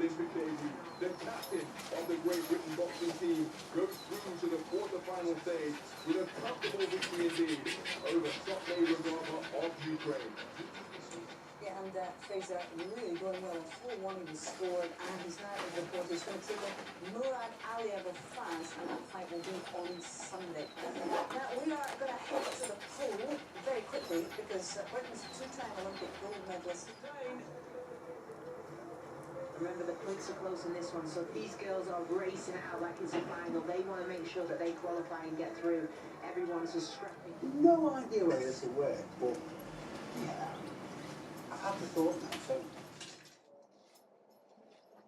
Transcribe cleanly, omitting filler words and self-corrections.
Olympic debut. The captain of the Great Britain boxing team goes through to the quarter-final stage with a comfortable victory indeed over top neighbour of Ukraine. Yeah, and Fraser really going well. 4-1 he was scored, and he's now in the report. He's going to take on Murad Aliyev of France, and that fight will be on Sunday. Now, we are going to head to the pool very quickly because Britain's two-time Olympic gold medalist. Remember, the points are close in this one, so these girls are racing out like it's a final. They want to make sure that they qualify and get through. Everyone's just scrapping. No idea whether this will work, but yeah, I've had the thought now, so